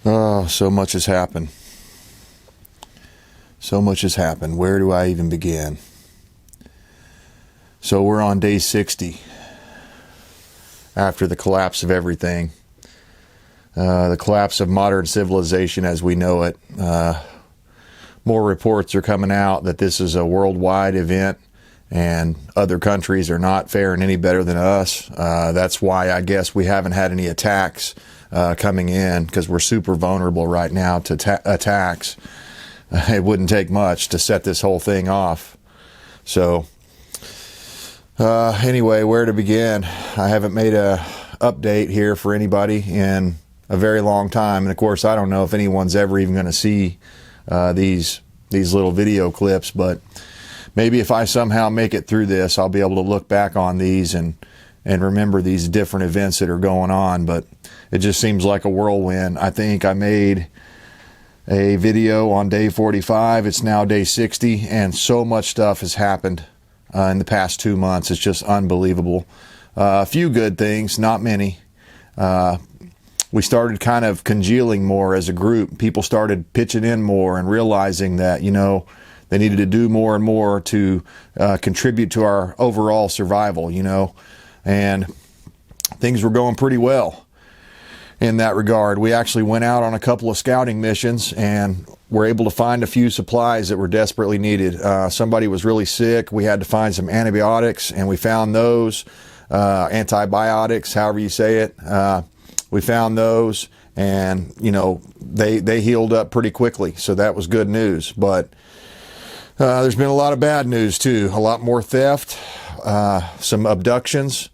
Oh, so much has happened. So much has happened. Where do I even begin? So we're on day 60 after the collapse of everything. The collapse of modern civilization as we know it. More reports are coming out that this is a worldwide event and other countries are not faring any better than us. That's why I guess we haven't had any attacks coming in, because we're super vulnerable right now to attacks. It wouldn't take much to set this whole thing off. So anyway, where to begin? I haven't made a update here for anybody in a very long time, and of course I don't know if anyone's ever even going to see these little video clips, but maybe if I somehow make it through this, I'll be able to look back on these and remember these different events that are going on. But it just seems like a whirlwind. I think I made a video on day 45. It's now day 60, and so much stuff has happened in the past 2 months. It's just unbelievable. A few good things, not many. We started kind of congealing more as a group. People started pitching in more and realizing that, you know, they needed to do more and more to contribute to our overall survival, you know, and things were going pretty well in that regard. We actually went out on a couple of scouting missions and were able to find a few supplies that were desperately needed. Somebody was really sick. We had to find some antibiotics, and we found those, antibiotics, however you say it. We found those, and, you know, they healed up pretty quickly. So that was good news. But there's been a lot of bad news too. A lot more theft, some abductions.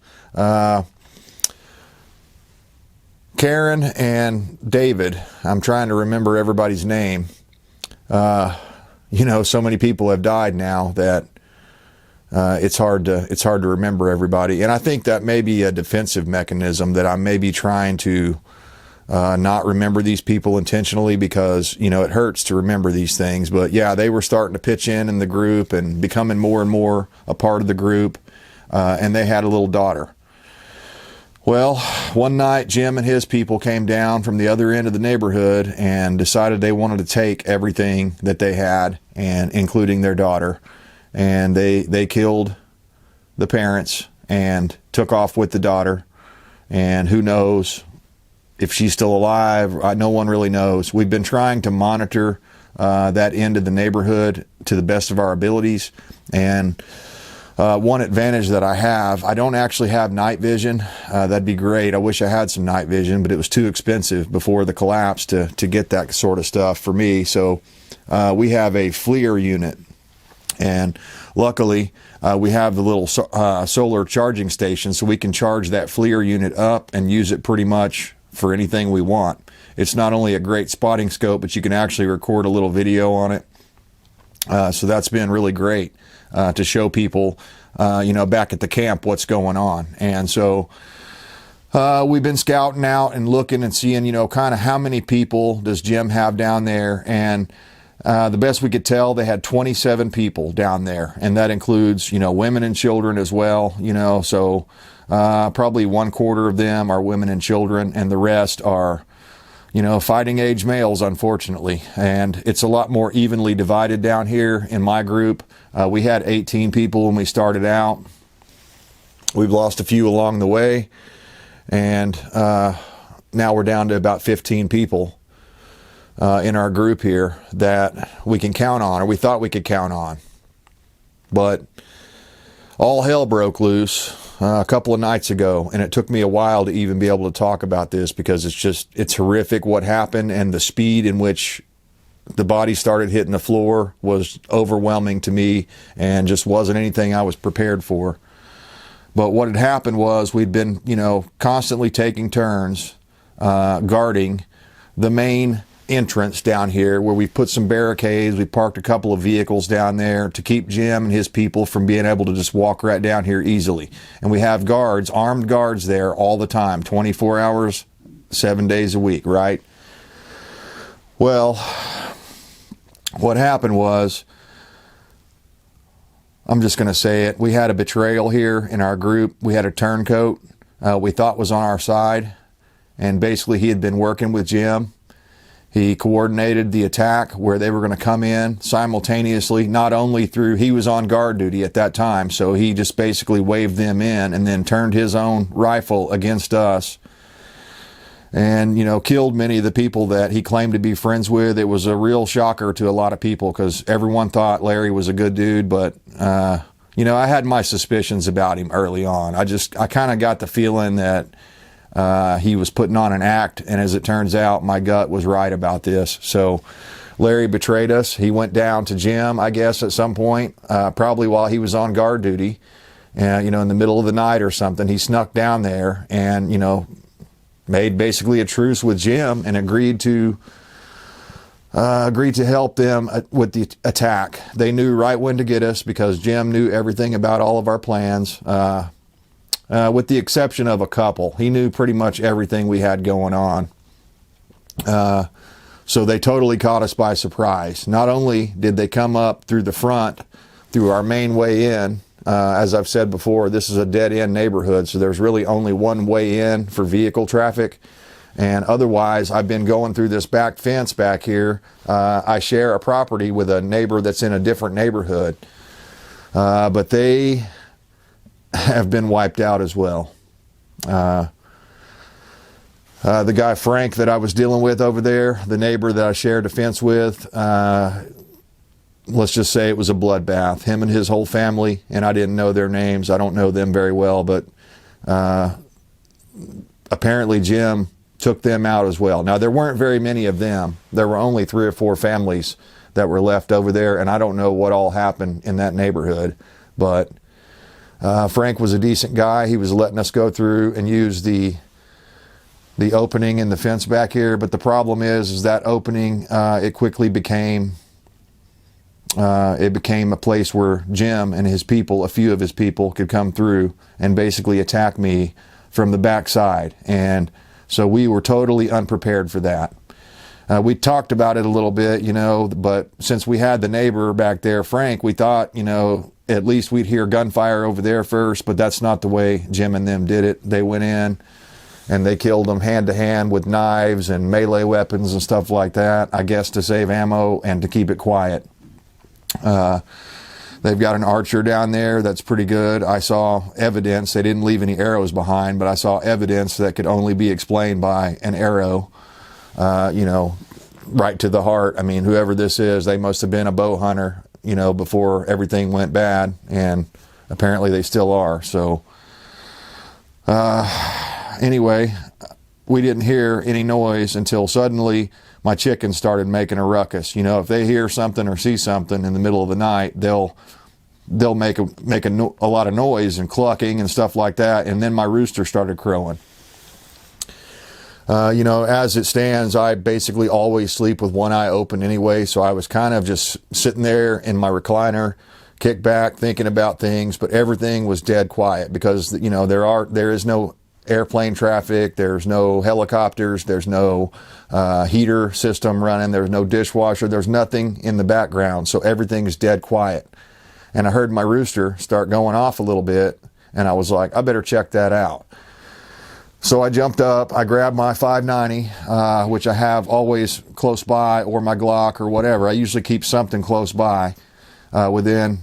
Karen and David, I'm trying to remember everybody's name. You know, so many people have died now that it's hard to remember everybody. And I think that may be a defensive mechanism, that I may be trying to not remember these people intentionally, because, you know, it hurts to remember these things. But yeah, they were starting to pitch in the group and becoming more and more a part of the group. And they had a little daughter. Well, one night Jim and his people came down from the other end of the neighborhood and decided they wanted to take everything that they had, and including their daughter. And they killed the parents and took off with the daughter. And who knows if she's still alive? No one really knows. We've been trying to monitor that end of the neighborhood to the best of our abilities. And one advantage that I don't actually have night vision. That'd be great. I wish I had some night vision, but it was too expensive before the collapse to get that sort of stuff for me. So we have a FLIR unit. And luckily, we have the little solar charging station, so we can charge that FLIR unit up and use it pretty much for anything we want. It's not only a great spotting scope, but you can actually record a little video on it. So that's been really great to show people, you know, back at the camp what's going on. And so we've been scouting out and looking and seeing, you know, kind of how many people does Jim have down there. And the best we could tell, they had 27 people down there, and that includes, you know, women and children as well, you know. So probably 1/4 of them are women and children, and the rest are, you know, fighting age males, unfortunately. And it's a lot more evenly divided down here in my group. We had 18 people when we started out. We've lost a few along the way, and now we're down to about 15 people in our group here that we can count on, or we thought we could count on. But all hell broke loose a couple of nights ago, and it took me a while to even be able to talk about this, because it's horrific what happened, and the speed in which the body started hitting the floor was overwhelming to me and just wasn't anything I was prepared for. But what had happened was we'd been, you know, constantly taking turns guarding the main entrance down here, where we put some barricades. We parked a couple of vehicles down there to keep Jim and his people from being able to just walk right down here easily. And we have guards, armed guards there all the time, 24 hours, 7 days a week, right? Well, what happened was, I'm just going to say it, we had a betrayal here in our group. We had a turncoat we thought was on our side, and basically he had been working with Jim. He coordinated the attack where they were going to come in simultaneously, not only through, he was on guard duty at that time, so he just basically waved them in and then turned his own rifle against us and, you know, killed many of the people that he claimed to be friends with. It was a real shocker to a lot of people because everyone thought Larry was a good dude, but, you know, I had my suspicions about him early on. I kind of got the feeling that he was putting on an act, and as it turns out, my gut was right about this. So Larry betrayed us. He went down to Jim, I guess, at some point, probably while he was on guard duty, you know, in the middle of the night or something. He snuck down there and, you know, made basically a truce with Jim and agreed to help them with the attack. They knew right when to get us because Jim knew everything about all of our plans. With the exception of a couple. He knew pretty much everything we had going on. So they totally caught us by surprise. Not only did they come up through the front, through our main way in, as I've said before, this is a dead-end neighborhood, so there's really only one way in for vehicle traffic. And otherwise, I've been going through this back fence back here. I share a property with a neighbor that's in a different neighborhood. But they have been wiped out as well. The guy Frank that I was dealing with over there, the neighbor that I shared a fence with, let's just say it was a bloodbath. Him and his whole family, and I didn't know their names. I don't know them very well, but apparently Jim took them out as well. Now, there weren't very many of them. There were only 3 or 4 families that were left over there, and I don't know what all happened in that neighborhood, but Frank was a decent guy. He was letting us go through and use the opening in the fence back here. But the problem is that opening, it quickly became a place where Jim and his people, a few of his people, could come through and basically attack me from the backside. And so we were totally unprepared for that. We talked about it a little bit, you know, but since we had the neighbor back there, Frank, we thought, you know, at least we'd hear gunfire over there first, but that's not the way Jim and them did it. They went in and they killed them hand to hand with knives and melee weapons and stuff like that, I guess to save ammo and to keep it quiet. They've got an archer down there that's pretty good. I saw evidence. They didn't leave any arrows behind, but I saw evidence that could only be explained by an arrow, you know, right to the heart. I mean, whoever this is, they must have been a bow hunter, you know, before everything went bad, and apparently they still are. So anyway, we didn't hear any noise until suddenly my chickens started making a ruckus. You know, if they hear something or see something in the middle of the night, they'll make a lot of noise and clucking and stuff like that. And then my rooster started crowing. You know, as it stands, I basically always sleep with one eye open anyway, so I was kind of just sitting there in my recliner, kicked back, thinking about things, but everything was dead quiet because, you know, there is no airplane traffic, there's no helicopters, there's no heater system running, there's no dishwasher, there's nothing in the background, so everything is dead quiet. And I heard my rooster start going off a little bit, and I was like, I better check that out. So I jumped up, I grabbed my 590, which I have always close by, or my Glock or whatever. I usually keep something close by within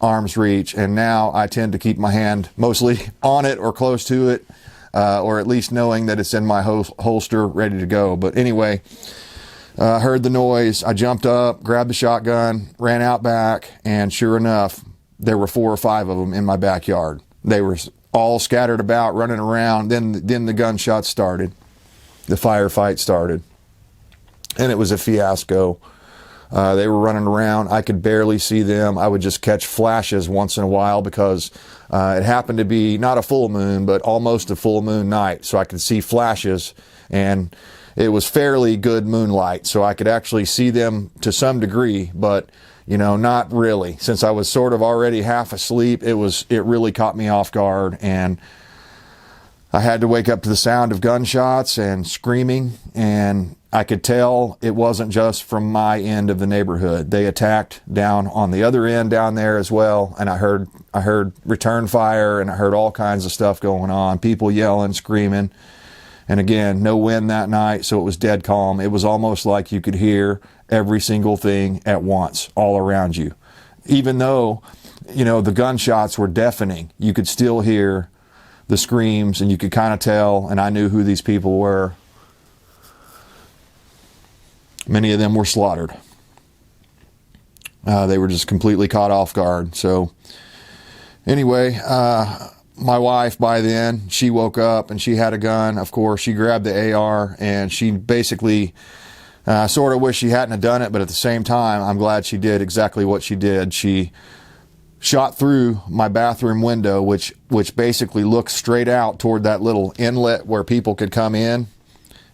arm's reach, and now I tend to keep my hand mostly on it or close to it, or at least knowing that it's in my holster ready to go. But anyway, heard the noise, I jumped up, grabbed the shotgun, ran out back, and sure enough, there were 4 or 5 of them in my backyard. They were all scattered about, running around. Then the gunshots started. The firefight started. And it was a fiasco. They were running around. I could barely see them. I would just catch flashes once in a while because it happened to be not a full moon, but almost a full moon night. So I could see flashes, and it was fairly good moonlight. So I could actually see them to some degree, but you know, not really. Since I was sort of already half asleep, it really caught me off guard, and I had to wake up to the sound of gunshots and screaming, and I could tell it wasn't just from my end of the neighborhood. They attacked down on the other end down there as well, and I heard return fire, and I heard all kinds of stuff going on, people yelling, screaming, And again, no wind that night, so it was dead calm. It was almost like you could hear every single thing at once, all around you. Even though, the gunshots were deafening, you could still hear the screams, and you could kind of tell, and I knew who these people were. Many of them were slaughtered. They were just completely caught off guard. So anyway, my wife, by then, she woke up and she had a gun. Of course, she grabbed the AR, and she basically sort of wished she hadn't have done it, but at the same time, I'm glad she did exactly what she did. She shot through my bathroom window, which basically looks straight out toward that little inlet where people could come in.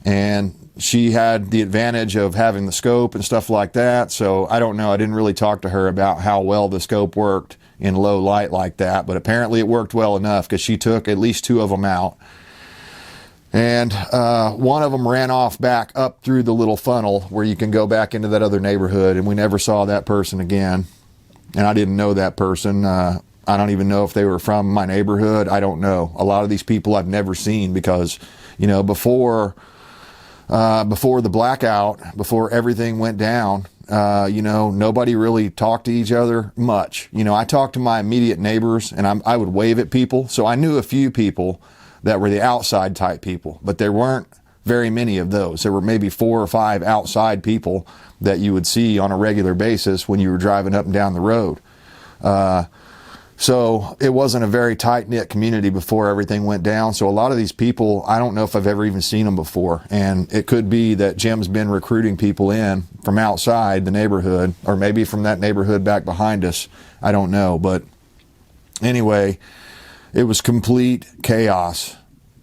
And she had the advantage of having the scope and stuff like that. So I don't know. I didn't really talk to her about how well the scope worked in low light like that, but apparently it worked well enough, because she took at least 2 of them out. And one of them ran off back up through the little funnel where you can go back into that other neighborhood, and we never saw that person again. And I didn't know that person. I don't even know if they were from my neighborhood. I don't know. A lot of these people I've never seen, because, before the blackout, before everything went down, nobody really talked to each other much. I talked to my immediate neighbors, and I would wave at people. So I knew a few people that were the outside type people, but there weren't very many of those. There were maybe 4 or 5 outside people that you would see on a regular basis when you were driving up and down the road. So it wasn't a very tight-knit community before everything went down. So a lot of these people, I don't know if I've ever even seen them before. And it could be that Jim's been recruiting people in from outside the neighborhood, or maybe from that neighborhood back behind us. I don't know. But anyway, it was complete chaos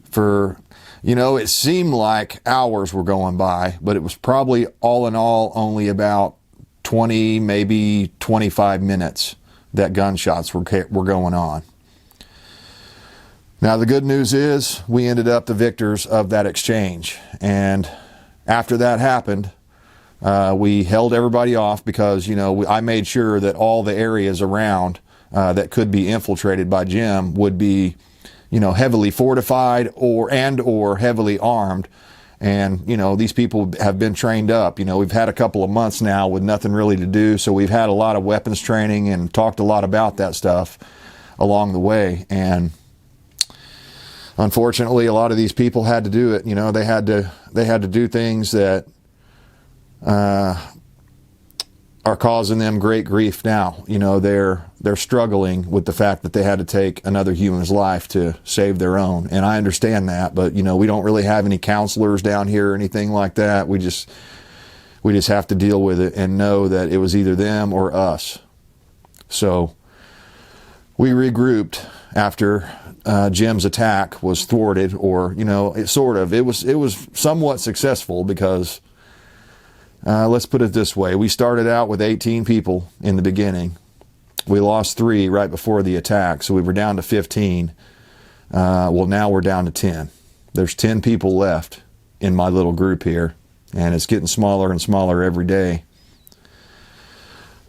for, it seemed like hours were going by, but it was probably all in all only about 20, maybe 25 minutes that gunshots were going on. Now, the good news is we ended up the victors of that exchange. And after that happened, we held everybody off, because, I made sure that all the areas around that could be infiltrated by Jim would be, heavily fortified or heavily armed. And, these people have been trained up. We've had a couple of months now with nothing really to do. So we've had a lot of weapons training and talked a lot about that stuff along the way. And unfortunately, a lot of these people had to do it. They had to do things that are causing them great grief now. They're struggling with the fact that they had to take another human's life to save their own. And I understand that, but we don't really have any counselors down here or anything like that. We just have to deal with it and know that it was either them or us. So we regrouped after Jim's attack was thwarted, or it was somewhat successful, because let's put it this way. We started out with 18 people in the beginning. We lost 3 right before the attack, so we were down to 15. Well, now we're down to 10. There's 10 people left in my little group here, and it's getting smaller and smaller every day.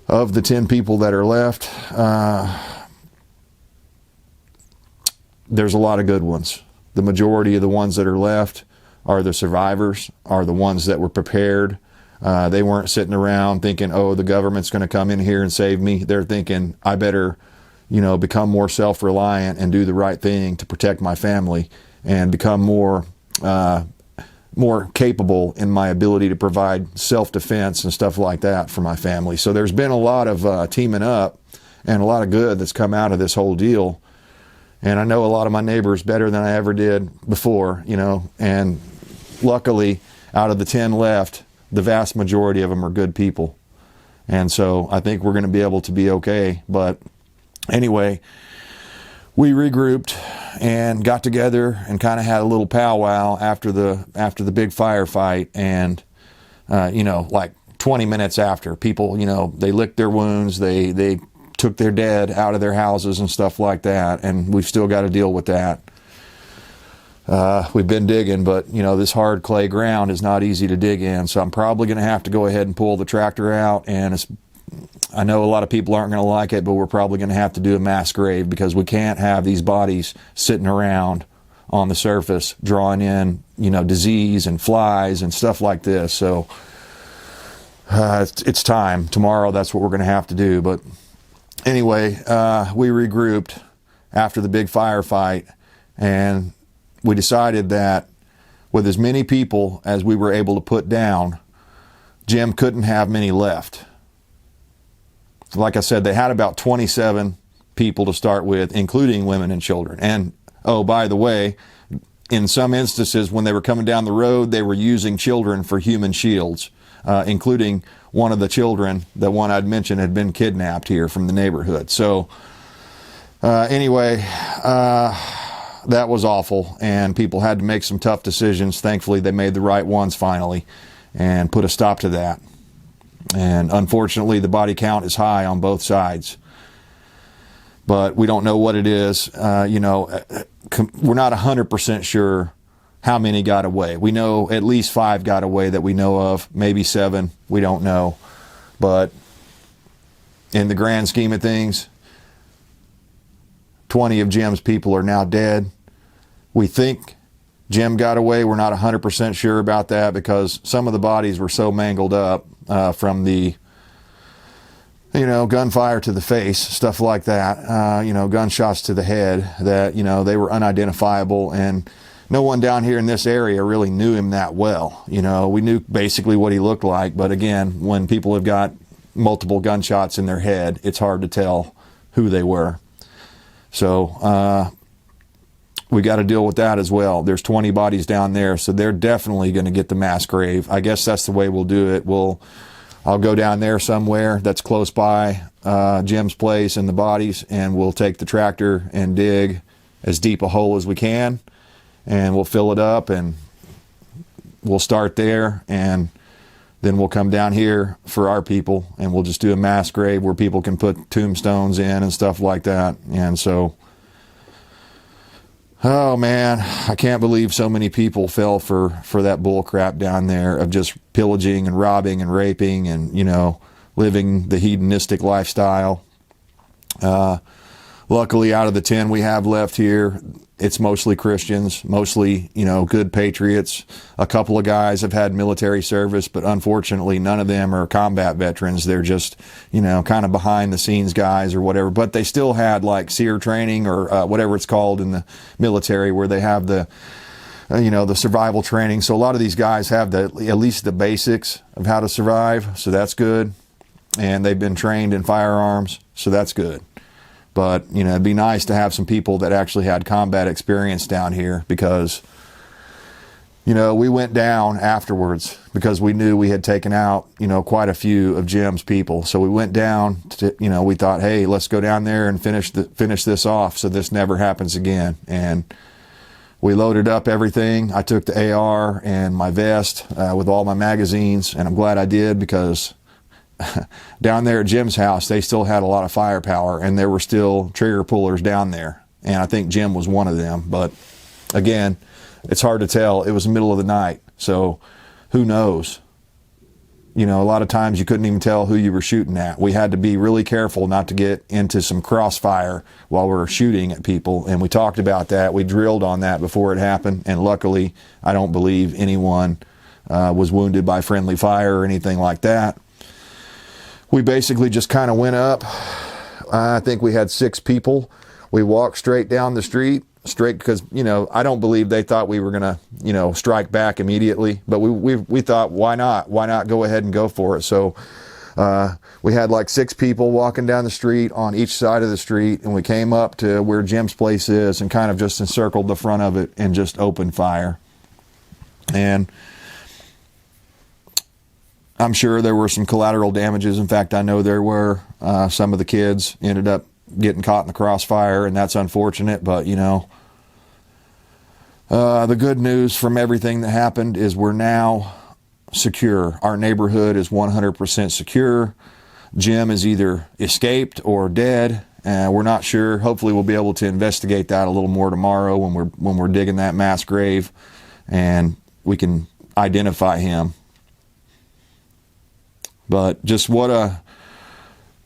Of the 10 people that are left, there's a lot of good ones. The majority of the ones that are left are the survivors, are the ones that were prepared. They weren't sitting around thinking, oh, the government's going to come in here and save me. They're thinking, I better, become more self-reliant and do the right thing to protect my family, and become more capable in my ability to provide self-defense and stuff like that for my family. So there's been a lot of teaming up and a lot of good that's come out of this whole deal. And I know a lot of my neighbors better than I ever did before, and luckily out of the 10 left, the vast majority of them are good people. And so I think we're going to be able to be okay. But anyway, we regrouped and got together and kind of had a little powwow after the big firefight. And, like 20 minutes after, people, they licked their wounds, they took their dead out of their houses and stuff like that. And we've still got to deal with that. We've been digging, but this hard clay ground is not easy to dig in. So I'm probably going to have to go ahead and pull the tractor out. And I know a lot of people aren't going to like it, but we're probably going to have to do a mass grave, because we can't have these bodies sitting around on the surface, drawing in, disease and flies and stuff like this. So it's time. Tomorrow, that's what we're going to have to do. But anyway, we regrouped after the big firefight, and we decided that with as many people as we were able to put down, Jim couldn't have many left. Like I said, they had about 27 people to start with, including women and children. And, oh, by the way, in some instances, when they were coming down the road, they were using children for human shields, including one of the children, the one I'd mentioned, had been kidnapped here from the neighborhood. So, anyway, that was awful, and people had to make some tough decisions. Thankfully, they made the right ones finally and put a stop to that. And unfortunately, the body count is high on both sides. But we don't know what it is. We're not 100% sure how many got away. We know at least 5 got away that we know of, maybe 7, we don't know. But in the grand scheme of things, 20 of Jim's people are now dead. We think Jim got away. We're not 100% sure about that because some of the bodies were so mangled up from the, gunfire to the face, stuff like that, gunshots to the head, that, they were unidentifiable, and no one down here in this area really knew him that well. We knew basically what he looked like, but again, when people have got multiple gunshots in their head, it's hard to tell who they were. So we got to deal with that as well. There's 20 bodies down there, so they're definitely going to get the mass grave. I guess that's the way we'll do it. I'll go down there somewhere that's close by Jim's place and the bodies, and we'll take the tractor and dig as deep a hole as we can, and we'll fill it up, and we'll start there, and then we'll come down here for our people, and we'll just do a mass grave where people can put tombstones in and stuff like that. And so, oh man, I can't believe so many people fell for that bull crap down there of just pillaging and robbing and raping and, living the hedonistic lifestyle. Luckily, out of the 10 we have left here, it's mostly Christians, mostly, good patriots. A couple of guys have had military service, but unfortunately none of them are combat veterans. They're just, kind of behind the scenes guys or whatever. But they still had like SEER training or whatever it's called in the military, where they have the, the survival training. So a lot of these guys have at least the basics of how to survive. So that's good. And they've been trained in firearms. So that's good. But, it'd be nice to have some people that actually had combat experience down here, because, we went down afterwards because we knew we had taken out, quite a few of Jim's people. So we went down to, we thought, hey, let's go down there and finish this off so this never happens again. And we loaded up everything. I took the AR and my vest with all my magazines, and I'm glad I did, because down there at Jim's house, they still had a lot of firepower, and there were still trigger pullers down there. And I think Jim was one of them. But again, it's hard to tell. It was the middle of the night, so who knows? A lot of times you couldn't even tell who you were shooting at. We had to be really careful not to get into some crossfire while we were shooting at people. And we talked about that. We drilled on that before it happened. And luckily, I don't believe anyone was wounded by friendly fire or anything like that. We basically just kind of went up. I think we had 6 people. We walked straight down the street, because, I don't believe they thought we were going to, strike back immediately. But we thought, why not? Why not go ahead and go for it? So we had like 6 people walking down the street on each side of the street, and we came up to where Jim's place is and kind of just encircled the front of it and just opened fire. And I'm sure there were some collateral damages. In fact, I know there were. Some of the kids ended up getting caught in the crossfire, and that's unfortunate. But, the good news from everything that happened is we're now secure. Our neighborhood is 100% secure. Jim is either escaped or dead. We're not sure. Hopefully we'll be able to investigate that a little more tomorrow when we're digging that mass grave, and we can identify him. But just what a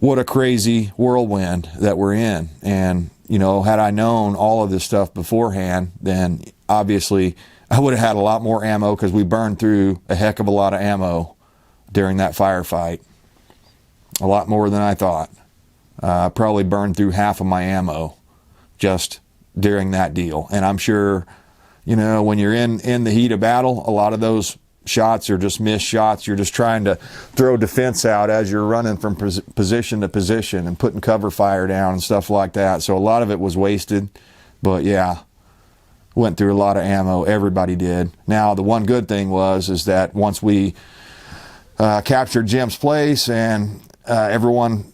what a crazy whirlwind that we're in. And, you know, had I known all of this stuff beforehand, then obviously I would have had a lot more ammo, because we burned through a heck of a lot of ammo during that firefight. A lot more than I thought. Probably burned through half of my ammo just during that deal. And I'm sure, you know, when you're in the heat of battle, a lot of those shots are just missed shots. You're just trying to throw defense out as you're running from position to position and putting cover fire down and stuff like that. So a lot of it was wasted. But yeah, went through a lot of ammo. Everybody did. Now, the one good thing is that once we captured Jim's place and everyone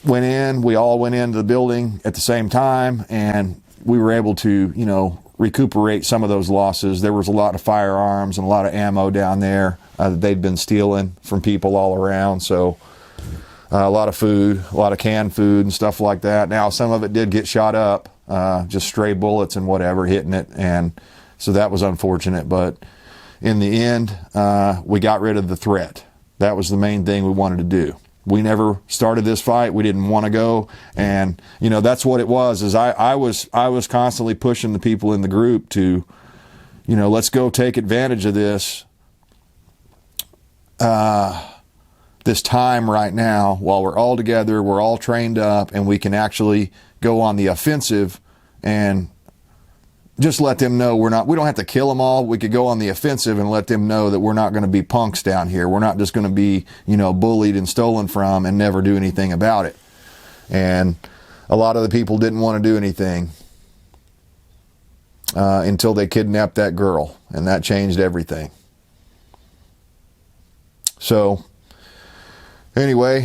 went in, we all went into the building at the same time, and we were able to, you know, recuperate some of those losses. There was a lot of firearms and a lot of ammo down there that they'd been stealing from people all around. So a lot of food, a lot of canned food and stuff like that. Now, some of it did get shot up, just stray bullets and whatever hitting it, and so that was unfortunate. But in the end, we got rid of the threat. That was the main thing we wanted to do. We never started this fight. We didn't want to go. And, you know, that's what it was, is I was constantly pushing the people in the group to, you know, let's go take advantage of this, this time right now while we're all together, we're all trained up, and we can actually go on the offensive and just let them know we don't have to kill them all. We could go on the offensive and let them know that we're not going to be punks down here. We're not just going to be, you know, bullied and stolen from and never do anything about it. And a lot of the people didn't want to do anything until they kidnapped that girl, and that changed everything. So anyway,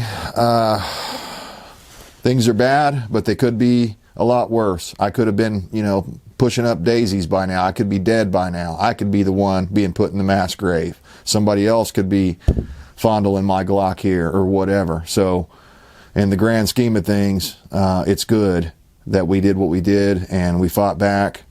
things are bad, but they could be a lot worse. I could have been, you know, pushing up daisies by now. I could be dead by now. I could be the one being put in the mass grave. Somebody else could be fondling my Glock here or whatever. So in the grand scheme of things, it's good that we did what we did and we fought back.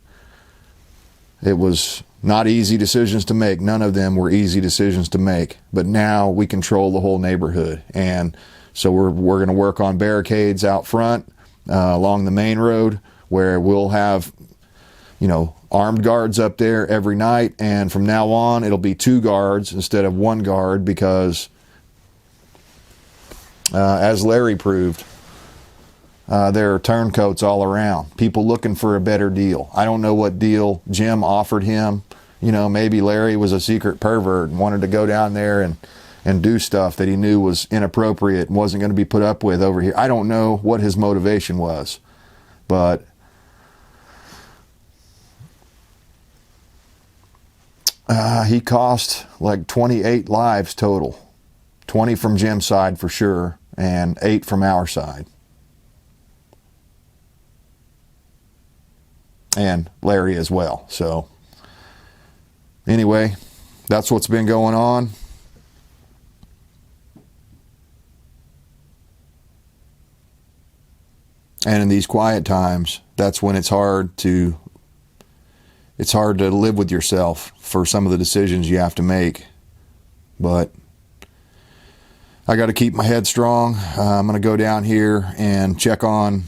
It was not easy decisions to make. None of them were easy decisions to make. But now we control the whole neighborhood. And so we're going to work on barricades out front along the main road, where we'll have, you know, armed guards up there every night. And from now on, it'll be 2 guards instead of 1 guard, because as Larry proved, there are turncoats all around. People looking for a better deal. I don't know what deal Jim offered him. You know, maybe Larry was a secret pervert and wanted to go down there and do stuff that he knew was inappropriate and wasn't going to be put up with over here. I don't know what his motivation was, but he cost like 28 lives total. 20 from Jim's side for sure, and 8 from our side. And Larry as well. So anyway, that's what's been going on. And in these quiet times, that's when it's hard to live with yourself for some of the decisions you have to make. But I got to keep my head strong. I'm going to go down here and check on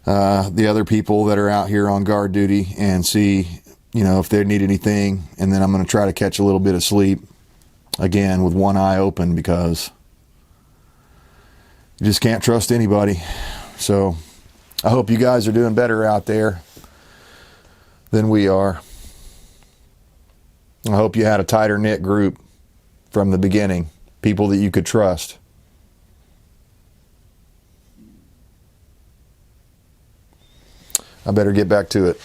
the other people that are out here on guard duty and see, you know, if they need anything. And then I'm going to try to catch a little bit of sleep again with one eye open, because you just can't trust anybody. So I hope you guys are doing better out there than we are. I hope you had a tighter knit group from the beginning, people that you could trust. I better get back to it.